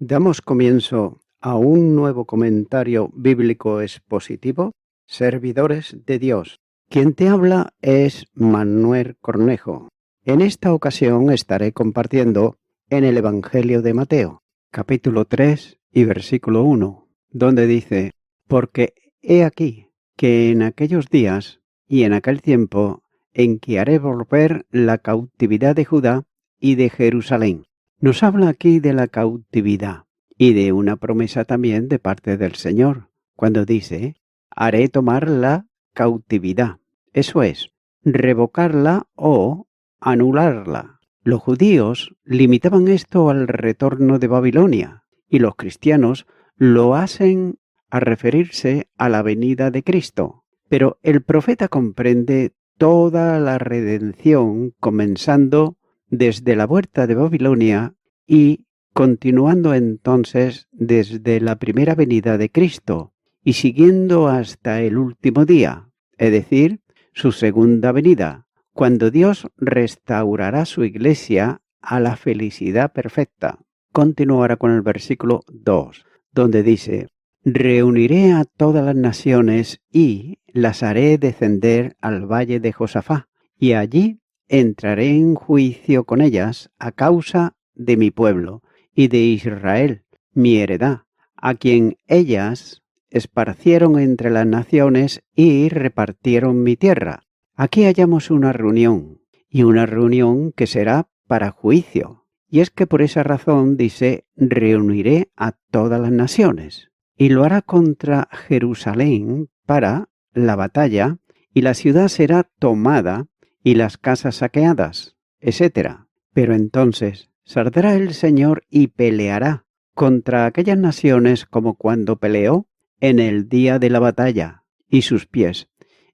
Damos comienzo a un nuevo comentario bíblico expositivo, Servidores de Dios. Quien te habla es Manuel Cornejo. En esta ocasión estaré compartiendo en el Evangelio de Mateo, capítulo 3 y versículo 1, donde dice: Porque he aquí que en aquellos días y en aquel tiempo en que haré volver la cautividad de Judá y de Jerusalén. Nos habla aquí de la cautividad y de una promesa también de parte del Señor, cuando dice: haré tomar la cautividad. Eso es, revocarla o anularla. Los judíos limitaban esto al retorno de Babilonia y los cristianos lo hacen a referirse a la venida de Cristo. Pero el profeta comprende toda la redención comenzando desde la vuelta de Babilonia y continuando entonces desde la primera venida de Cristo y siguiendo hasta el último día, es decir, su segunda venida, cuando Dios restaurará su iglesia a la felicidad perfecta. Continuará con el versículo 2, donde dice: reuniré a todas las naciones y las haré descender al valle de Josafá, y allí entraré en juicio con ellas a causa de mi pueblo y de Israel, mi heredad, a quien ellas esparcieron entre las naciones y repartieron mi tierra. Aquí hallamos una reunión, y una reunión que será para juicio. Y es que por esa razón dice: reuniré a todas las naciones. Y lo hará contra Jerusalén para la batalla, y la ciudad será tomada y las casas saqueadas, etc. Pero entonces saldrá el Señor y peleará contra aquellas naciones como cuando peleó en el día de la batalla, y sus pies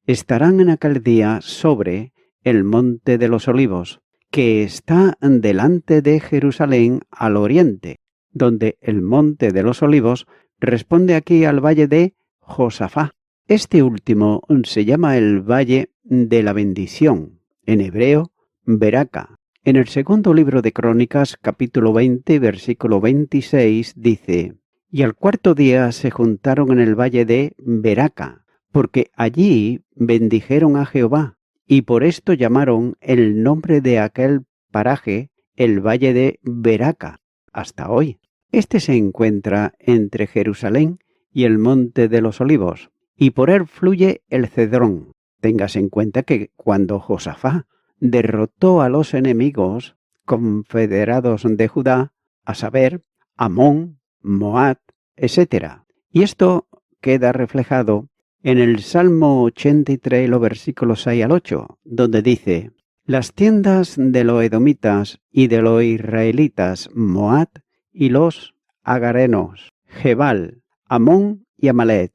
estarán en aquel día sobre el monte de los olivos, que está delante de Jerusalén al oriente, donde el monte de los olivos responde aquí al valle de Josafá. Este último se llama el valle de la bendición, en hebreo, Beraca. En el segundo libro de Crónicas, capítulo 20, versículo 26, dice: y al cuarto día se juntaron en el valle de Beraca, porque allí bendijeron a Jehová, y por esto llamaron el nombre de aquel paraje el valle de Beraca, hasta hoy. Este se encuentra entre Jerusalén y el monte de los olivos, y por él fluye el Cedrón. Téngase en cuenta que cuando Josafá derrotó a los enemigos confederados de Judá, a saber, Amón, Moab, etc. Y esto queda reflejado en el Salmo 83, los versículos 6 al 8, donde dice: las tiendas de los edomitas y de los israelitas, Moab, y los agarenos, Gebal, Amón y Amalet,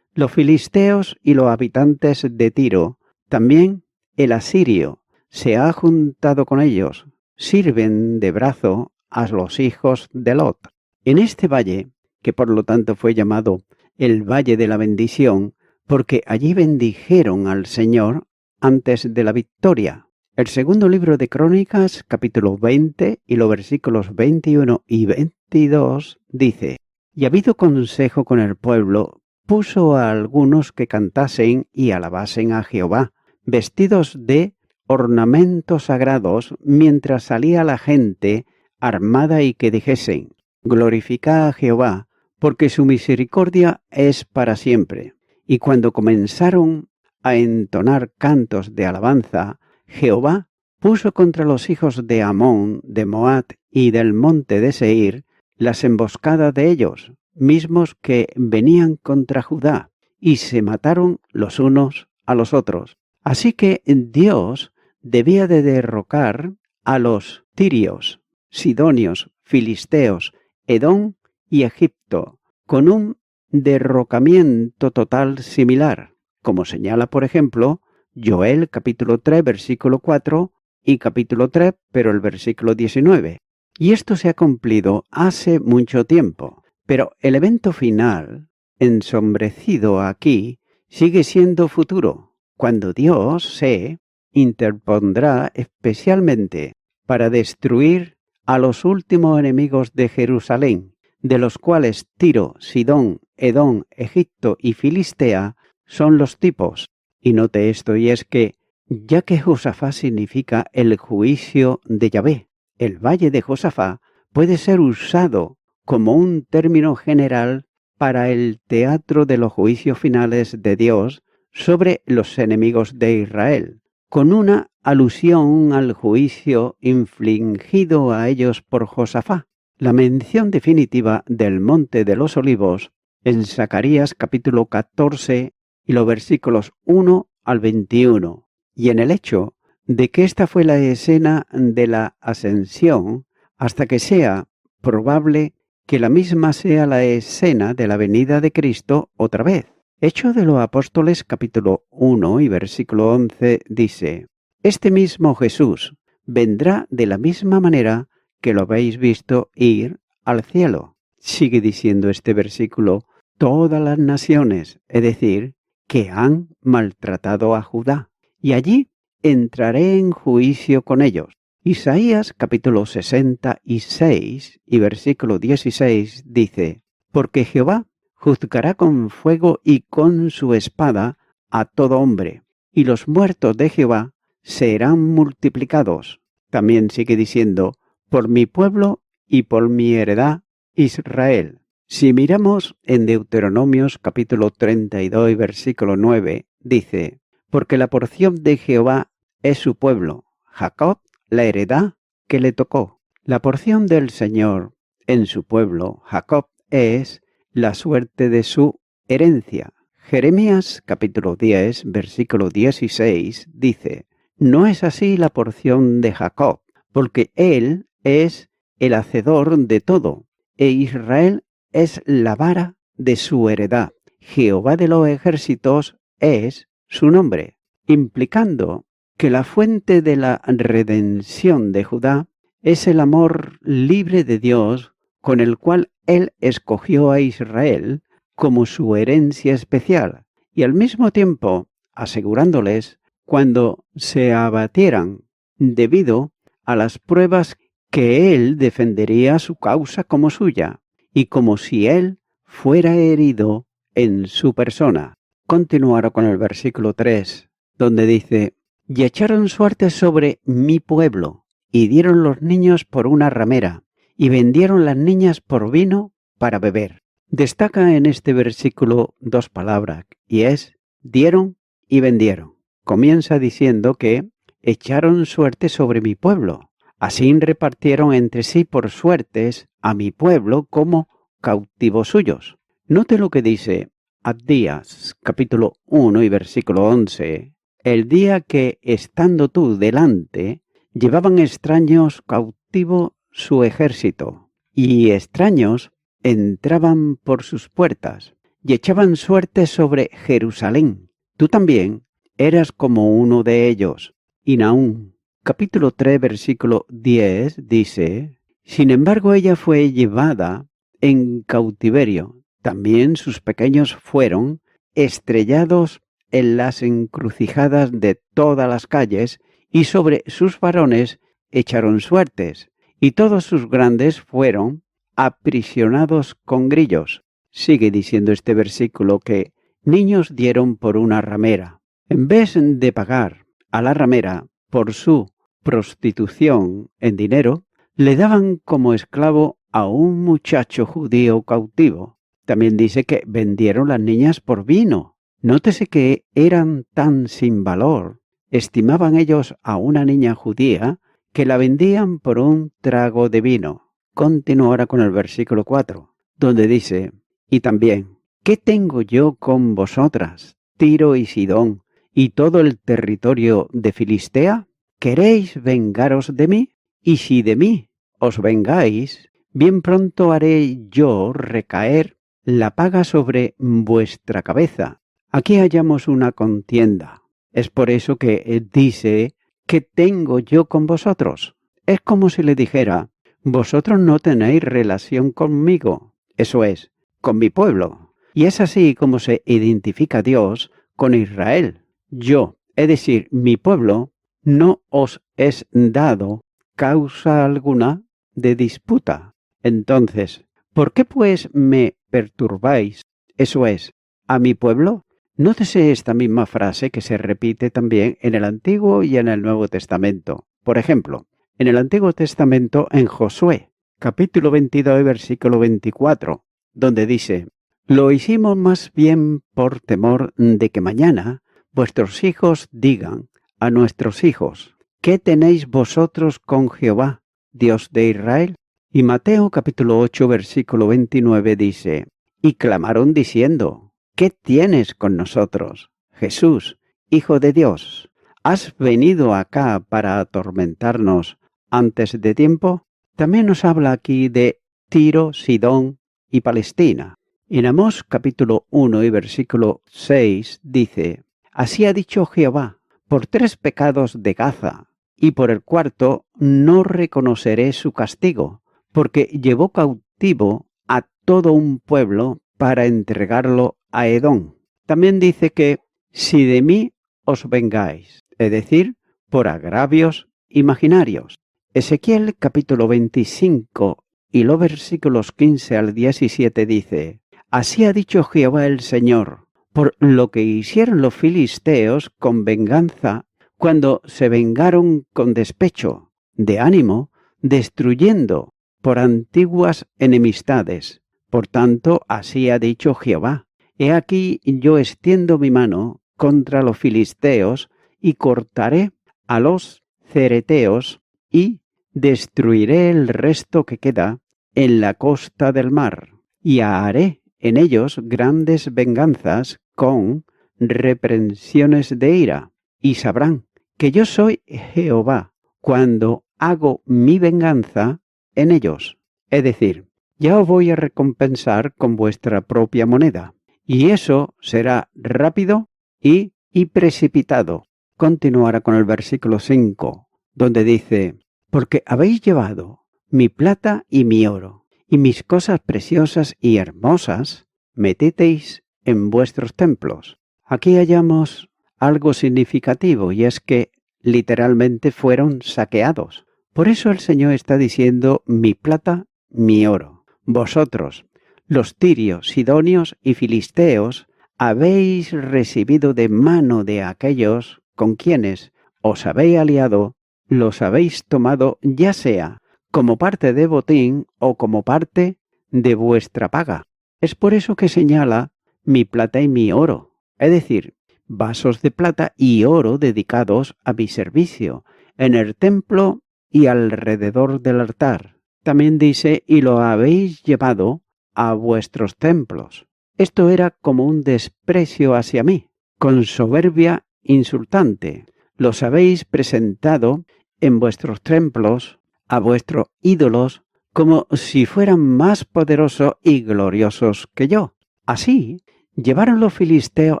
los filisteos y los habitantes de Tiro, también el asirio se ha juntado con ellos, sirven de brazo a los hijos de Lot. En este valle, que por lo tanto fue llamado el Valle de la Bendición, porque allí bendijeron al Señor antes de la victoria. El segundo libro de Crónicas, capítulo 20, y los versículos 21 y 22, dice: y habido consejo con el pueblo, puso a algunos que cantasen y alabasen a Jehová, vestidos de ornamentos sagrados, mientras salía la gente armada, y que dijesen: glorificad a Jehová, porque su misericordia es para siempre. Y cuando comenzaron a entonar cantos de alabanza, Jehová puso contra los hijos de Amón, de Moab y del monte de Seir las emboscadas de ellos, mismos que venían contra Judá, y se mataron los unos a los otros. Así que Dios debía de derrocar a los tirios, sidonios, filisteos, Edom y Egipto, con un derrocamiento total similar, como señala, por ejemplo, Joel capítulo 3, versículo 4 y capítulo 3, pero el versículo 19. Y esto se ha cumplido hace mucho tiempo, pero el evento final, ensombrecido aquí, sigue siendo futuro, cuando Dios se interpondrá especialmente para destruir a los últimos enemigos de Jerusalén, de los cuales Tiro, Sidón, Edom, Egipto y Filistea son los tipos. Y note esto, y es que, ya que Josafá significa el juicio de Yahvé, el valle de Josafá puede ser usado como un término general para el teatro de los juicios finales de Dios sobre los enemigos de Israel, con una alusión al juicio infligido a ellos por Josafá. La mención definitiva del Monte de los Olivos en Zacarías capítulo 14 y los versículos 1 al 21, y en el hecho de que esta fue la escena de la ascensión, hasta que sea probable que la misma sea la escena de la venida de Cristo otra vez. Hechos de los Apóstoles capítulo 1 y versículo 11 dice: Este mismo Jesús vendrá de la misma manera que lo habéis visto ir al cielo. Sigue diciendo este versículo: todas las naciones, es decir, que han maltratado a Judá, y allí entraré en juicio con ellos. Isaías capítulo 66 y versículo 16 dice: Porque Jehová juzgará con fuego y con su espada a todo hombre, y los muertos de Jehová serán multiplicados. También sigue diciendo: por mi pueblo y por mi heredad Israel. Si miramos en Deuteronomios capítulo 32 y versículo 9, dice: Porque la porción de Jehová es su pueblo, Jacob la heredad que le tocó. La porción del Señor en su pueblo, Jacob, es la suerte de su herencia. Jeremías capítulo 10, versículo 16 dice: No es así la porción de Jacob, porque él es el hacedor de todo, e Israel es la vara de su heredad. Jehová de los ejércitos es su nombre, implicando que la fuente de la redención de Judá es el amor libre de Dios con el cual él escogió a Israel como su herencia especial, y al mismo tiempo asegurándoles cuando se abatieran debido a las pruebas que él defendería su causa como suya, y como si él fuera herido en su persona. Continuará con el versículo 3, donde dice: Y echaron suerte sobre mi pueblo, y dieron los niños por una ramera, y vendieron las niñas por vino para beber. Destaca en este versículo dos palabras, y es dieron y vendieron. Comienza diciendo que echaron suerte sobre mi pueblo. Así repartieron entre sí por suertes a mi pueblo como cautivos suyos. Note lo que dice Abdías, capítulo 1 y versículo 11. El día que, estando tú delante, llevaban extraños cautivo su ejército, y extraños entraban por sus puertas, y echaban suerte sobre Jerusalén. Tú también eras como uno de ellos. Y Nahum, capítulo 3, versículo 10, dice: Sin embargo, ella fue llevada en cautiverio. También sus pequeños fueron estrellados en las encrucijadas de todas las calles, y sobre sus varones echaron suertes, y todos sus grandes fueron aprisionados con grillos. Sigue diciendo este versículo que niños dieron por una ramera. En vez de pagar a la ramera por su prostitución en dinero, le daban como esclavo a un muchacho judío cautivo. También dice que vendieron las niñas por vino. Nótese que eran tan sin valor, estimaban ellos a una niña judía, que la vendían por un trago de vino. Continúa ahora con el versículo 4, donde dice: Y también, ¿qué tengo yo con vosotras, Tiro y Sidón, y todo el territorio de Filistea? ¿Queréis vengaros de mí? Y si de mí os vengáis, bien pronto haré yo recaer la paga sobre vuestra cabeza. Aquí hallamos una contienda. Es por eso que dice: ¿qué tengo yo con vosotros? Es como si le dijera: vosotros no tenéis relación conmigo, eso es, con mi pueblo. Y es así como se identifica Dios con Israel. Yo, es decir, mi pueblo, no os es dado causa alguna de disputa. Entonces, ¿Por qué pues me perturbáis? Eso es, a mi pueblo. Nótese esta misma frase que se repite también en el Antiguo y en el Nuevo Testamento. Por ejemplo, en el Antiguo Testamento en Josué, capítulo 22, versículo 24, donde dice: lo hicimos más bien por temor de que mañana vuestros hijos digan a nuestros hijos: ¿qué tenéis vosotros con Jehová, Dios de Israel? Y Mateo capítulo 8, versículo 29 dice: y clamaron diciendo: ¿qué tienes con nosotros, Jesús, Hijo de Dios? ¿Has venido acá para atormentarnos antes de tiempo? También nos habla aquí de Tiro, Sidón y Palestina. En Amós capítulo 1 y versículo 6 dice: así ha dicho Jehová, por 3 pecados de Gaza, y por el cuarto no reconoceré su castigo, porque llevó cautivo a todo un pueblo para entregarlo a Edom. También dice que si de mí os vengáis, es decir, por agravios imaginarios. Ezequiel capítulo 25 y los versículos 15 al 17 dice: así ha dicho Jehová el Señor, por lo que hicieron los filisteos con venganza, cuando se vengaron con despecho, de ánimo, destruyendo por antiguas enemistades. Por tanto, así ha dicho Jehová: he aquí yo extiendo mi mano contra los filisteos y cortaré a los cereteos y destruiré el resto que queda en la costa del mar, y haré en ellos grandes venganzas con reprensiones de ira, y sabrán que yo soy Jehová cuando hago mi venganza en ellos. Es decir, ya os voy a recompensar con vuestra propia moneda, y eso será rápido y precipitado. Continuará con el versículo 5, donde dice: porque habéis llevado mi plata y mi oro, y mis cosas preciosas y hermosas metisteis en vuestros templos. Aquí hallamos algo significativo, y es que literalmente fueron saqueados. Por eso el Señor está diciendo: mi plata, mi oro. Vosotros, los tirios, sidonios y filisteos, habéis recibido de mano de aquellos con quienes os habéis aliado, los habéis tomado ya sea como parte de botín o como parte de vuestra paga. Es por eso que señala mi plata y mi oro, es decir, vasos de plata y oro dedicados a mi servicio en el templo y alrededor del altar. También dice: y lo habéis llevado a vuestros templos. Esto era como un desprecio hacia mí, con soberbia insultante. Los habéis presentado en vuestros templos a vuestros ídolos como si fueran más poderosos y gloriosos que yo. Así llevaron los filisteos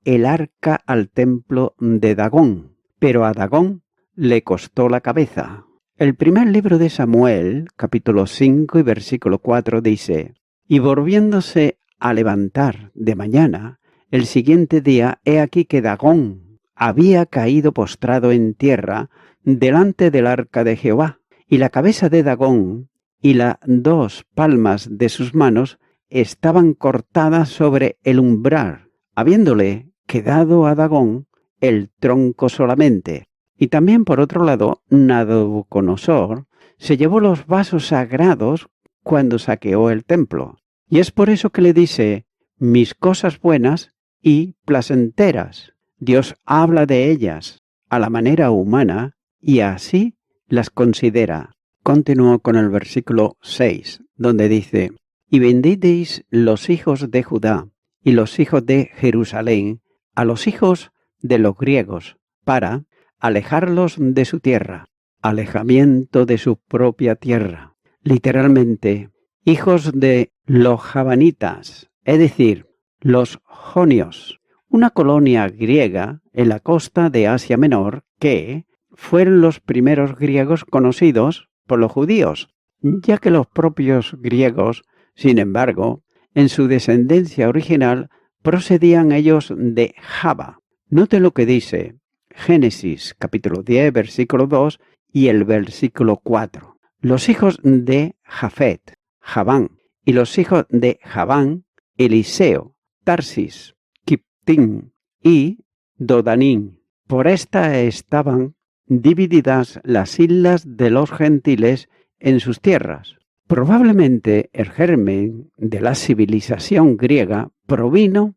el arca al templo de Dagón, pero a Dagón le costó la cabeza. El primer libro de Samuel, capítulo 5 y versículo 4 dice: y volviéndose a levantar de mañana, el siguiente día, he aquí que Dagón había caído postrado en tierra delante del arca de Jehová, y la cabeza de Dagón y las 2 palmas de sus manos estaban cortadas sobre el umbral, habiéndole quedado a Dagón el tronco solamente. Y también, por otro lado, Nabucodonosor se llevó los vasos sagrados cuando saqueó el templo. Y es por eso que le dice: mis cosas buenas y placenteras. Dios habla de ellas a la manera humana y así las considera. Continuó con el versículo 6, donde dice: y bendisteis los hijos de Judá y los hijos de Jerusalén a los hijos de los griegos, para alejarlos de su tierra, alejamiento de su propia tierra. Literalmente, hijos de los Javanitas, es decir, los jonios, una colonia griega en la costa de Asia Menor que fueron los primeros griegos conocidos por los judíos, ya que los propios griegos, sin embargo, en su descendencia original procedían ellos de Java. Note lo que dice Génesis capítulo 10, versículo 2 y el versículo 4. Los hijos de Jafet, Javán, y los hijos de Javán, Eliseo, Tarsis, Kiptim y Dodanín. Por esta estaban divididas las islas de los gentiles en sus tierras. Probablemente el germen de la civilización griega provino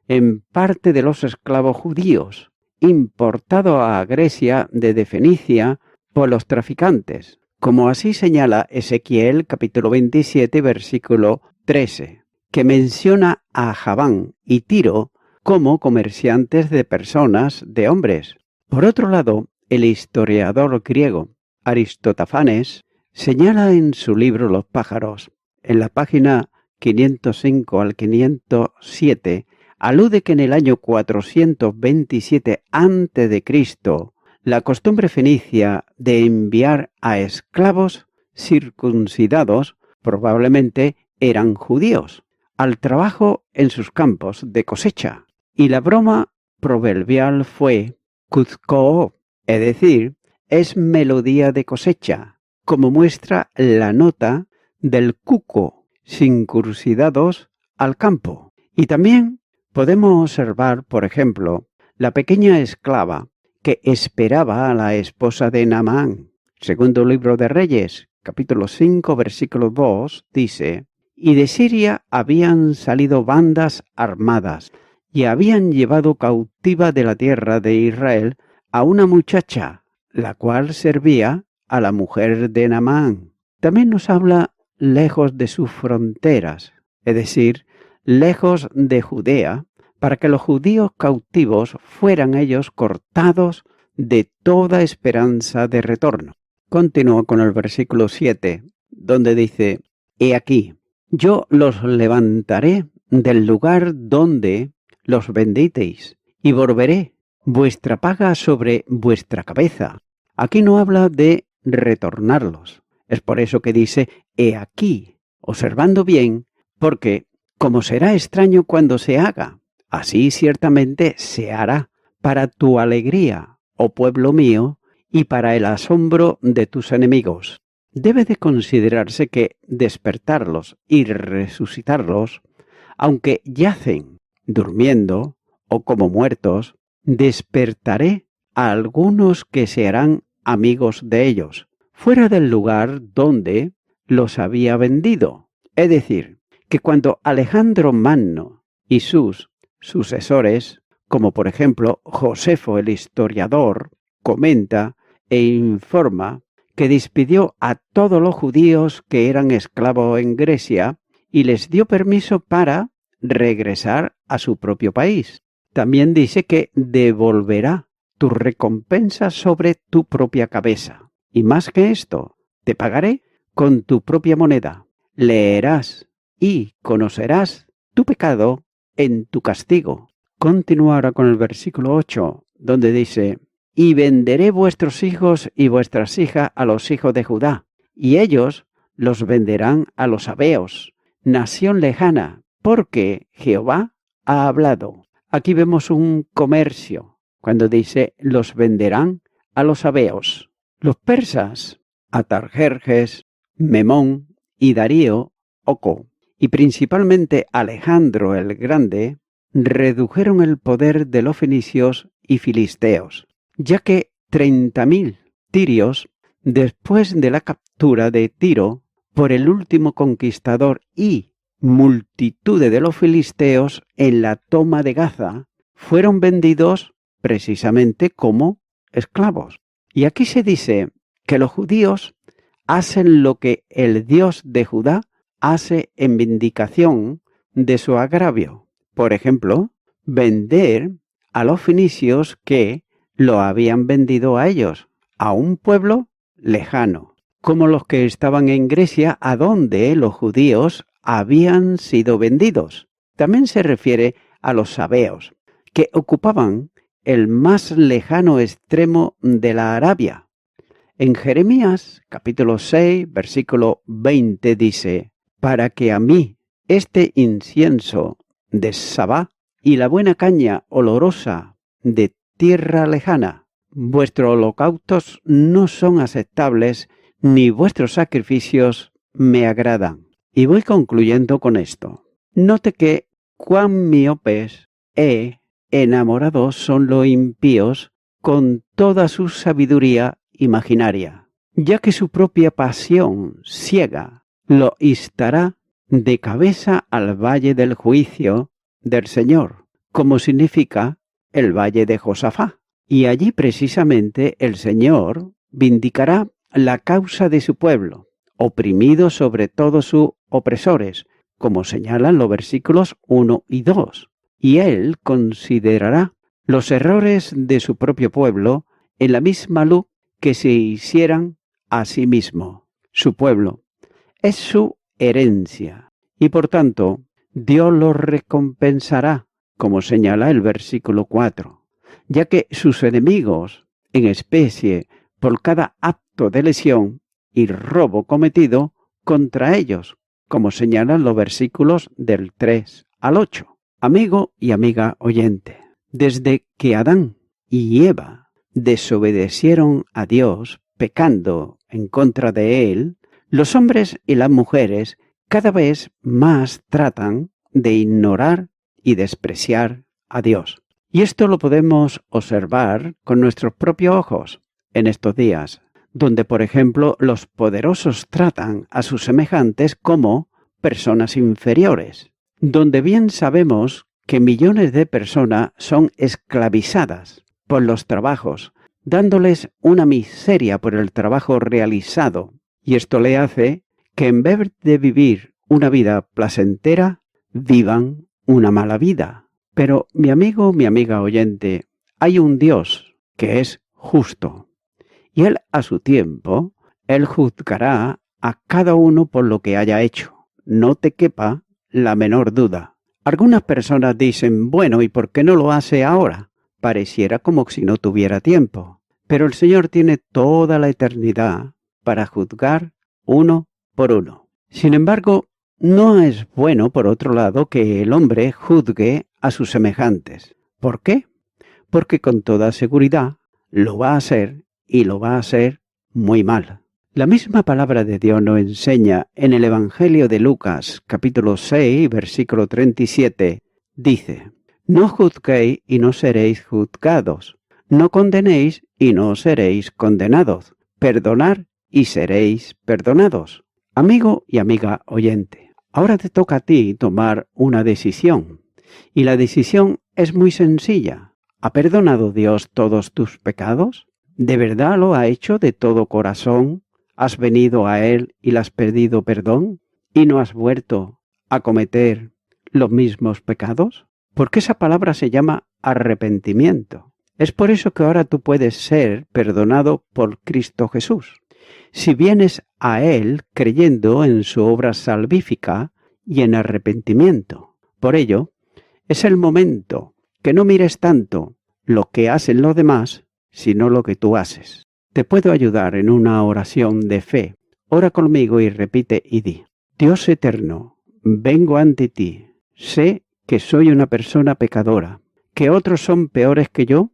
en parte de los esclavos judíos, importados a Grecia desde Fenicia por los traficantes, como así señala Ezequiel capítulo 27, versículo 13, que menciona a Javán y Tiro como comerciantes de personas, de hombres. Por otro lado, el historiador griego Aristófanes señala en su libro Los pájaros, en la página 505 al 507, alude que en el año 427 a.C., la costumbre fenicia de enviar a esclavos circuncidados, probablemente eran judíos, al trabajo en sus campos de cosecha. Y la broma proverbial fue Kuzkoo, es decir, es melodía de cosecha, como muestra la nota del cuco, circuncidados al campo. Y también podemos observar, por ejemplo, la pequeña esclava que esperaba a la esposa de Naamán. Segundo libro de Reyes, capítulo 5, versículo 2, dice: y de Siria habían salido bandas armadas, y habían llevado cautiva de la tierra de Israel a una muchacha, la cual servía a la mujer de Naamán. También nos habla lejos de sus fronteras, es decir, lejos de Judea, para que los judíos cautivos fueran ellos cortados de toda esperanza de retorno. Continúa con el versículo 7, donde dice: he aquí, yo los levantaré del lugar donde los vendisteis, y volveré vuestra paga sobre vuestra cabeza. Aquí no habla de retornarlos. Es por eso que dice, he aquí, observando bien, porque como será extraño cuando se haga, así ciertamente se hará para tu alegría, oh pueblo mío, y para el asombro de tus enemigos. Debe de considerarse que despertarlos y resucitarlos, aunque yacen durmiendo o como muertos, despertaré a algunos que se harán amigos de ellos, fuera del lugar donde los había vendido. Es decir, que cuando Alejandro Magno y sus sucesores, como por ejemplo Josefo el historiador, comenta e informa que despidió a todos los judíos que eran esclavos en Grecia y les dio permiso para regresar a su propio país. También dice que devolverá tu recompensa sobre tu propia cabeza. Y más que esto, te pagaré con tu propia moneda. Leerás y conocerás tu pecado en tu castigo. Continúa ahora con el versículo 8, donde dice: y venderé vuestros hijos y vuestras hijas a los hijos de Judá, y ellos los venderán a los sabeos, nación lejana, porque Jehová ha hablado. Aquí vemos un comercio, cuando dice los venderán a los sabeos. Los persas, Atarjerjes, Memón y Darío, Oco, y principalmente Alejandro el Grande, redujeron el poder de los fenicios y filisteos, ya que 30.000 tirios, después de la captura de Tiro por el último conquistador y multitudes de los filisteos en la toma de Gaza, fueron vendidos precisamente como esclavos. Y aquí se dice que los judíos hacen lo que el Dios de Judá hace en vindicación de su agravio. Por ejemplo, vender a los fenicios que lo habían vendido a ellos, a un pueblo lejano, como los que estaban en Grecia, a donde los judíos habían sido vendidos. También se refiere a los sabeos, que ocupaban el más lejano extremo de la Arabia. En Jeremías, capítulo 6, versículo 20, dice: para que a mí este incienso de Sabá y la buena caña olorosa de tierra lejana, vuestros holocaustos no son aceptables, ni vuestros sacrificios me agradan. Y voy concluyendo con esto. Note que cuán miopes enamorados son los impíos con toda su sabiduría imaginaria, ya que su propia pasión ciega lo instará de cabeza al valle del juicio del Señor, como significa el valle de Josafá. Y allí precisamente el Señor vindicará la causa de su pueblo, oprimido sobre todos sus opresores, como señalan los versículos 1 y 2. Y Él considerará los errores de su propio pueblo en la misma luz que se hicieran a sí mismo. Su pueblo es su herencia y por tanto Dios lo recompensará, como señala el versículo 4, ya que sus enemigos, en especie, por cada acto de lesión y robo cometido contra ellos, como señalan los versículos del 3 al 8. Amigo y amiga oyente, desde que Adán y Eva desobedecieron a Dios, pecando en contra de Él, los hombres y las mujeres cada vez más tratan de ignorar y despreciar a Dios. Y esto lo podemos observar con nuestros propios ojos en estos días, donde, por ejemplo, los poderosos tratan a sus semejantes como personas inferiores, donde bien sabemos que millones de personas son esclavizadas por los trabajos, dándoles una miseria por el trabajo realizado, y esto le hace que en vez de vivir una vida placentera, vivan una mala vida. Pero mi amigo, mi amiga oyente, hay un Dios que es justo, y Él a su tiempo, Él juzgará a cada uno por lo que haya hecho. No te quepa la menor duda. Algunas personas dicen, bueno, ¿y por qué no lo hace ahora? Pareciera como si no tuviera tiempo. Pero el Señor tiene toda la eternidad para juzgar uno por uno. Sin embargo, no es bueno, por otro lado, que el hombre juzgue a sus semejantes. ¿Por qué? Porque con toda seguridad lo va a hacer y lo va a hacer muy mal. La misma palabra de Dios nos enseña en el Evangelio de Lucas, capítulo 6, versículo 37, dice: No juzguéis y no seréis juzgados, no condenéis y no seréis condenados, perdonad y seréis perdonados. Amigo y amiga oyente, ahora te toca a ti tomar una decisión, y la decisión es muy sencilla. ¿Ha perdonado Dios todos tus pecados? ¿De verdad lo ha hecho de todo corazón? ¿Has venido a Él y le has pedido perdón y no has vuelto a cometer los mismos pecados? Porque esa palabra se llama arrepentimiento. Es por eso que ahora tú puedes ser perdonado por Cristo Jesús. Si vienes a Él creyendo en su obra salvífica y en arrepentimiento. Por ello, es el momento que no mires tanto lo que hacen los demás, sino lo que tú haces. Te puedo ayudar en una oración de fe. Ora conmigo y repite y di: Dios eterno, vengo ante ti. Sé que soy una persona pecadora, que otros son peores que yo,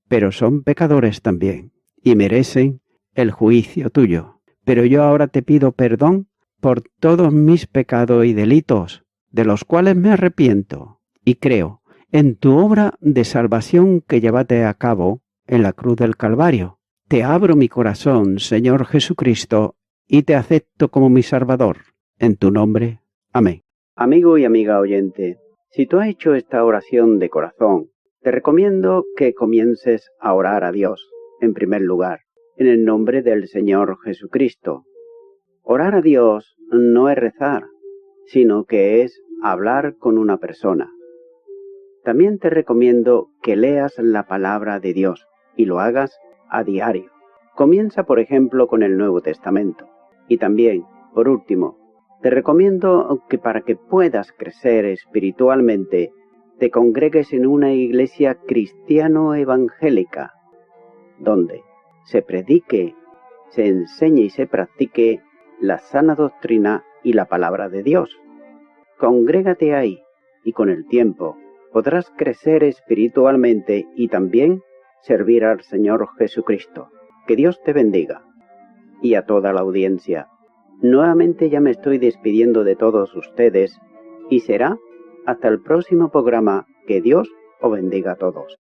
pero son pecadores también y merecen el juicio tuyo. Pero yo ahora te pido perdón por todos mis pecados y delitos, de los cuales me arrepiento, y creo en tu obra de salvación que llevaste a cabo en la cruz del Calvario. Te abro mi corazón, Señor Jesucristo, y te acepto como mi Salvador. En tu nombre. Amén. Amigo y amiga oyente, si tú has hecho esta oración de corazón, te recomiendo que comiences a orar a Dios, en primer lugar, en el nombre del Señor Jesucristo. Orar a Dios no es rezar, sino que es hablar con una persona. También te recomiendo que leas la palabra de Dios y lo hagas a diario. Comienza, por ejemplo, con el Nuevo Testamento. Y también, por último, te recomiendo que para que puedas crecer espiritualmente, te congregues en una iglesia cristiano-evangélica, donde se predique, se enseñe y se practique la sana doctrina y la palabra de Dios. Congrégate ahí y con el tiempo podrás crecer espiritualmente y también servir al Señor Jesucristo. Que Dios te bendiga. Y a toda la audiencia, Nuevamente ya me estoy despidiendo de todos ustedes y será hasta el próximo programa. Que Dios os bendiga a todos.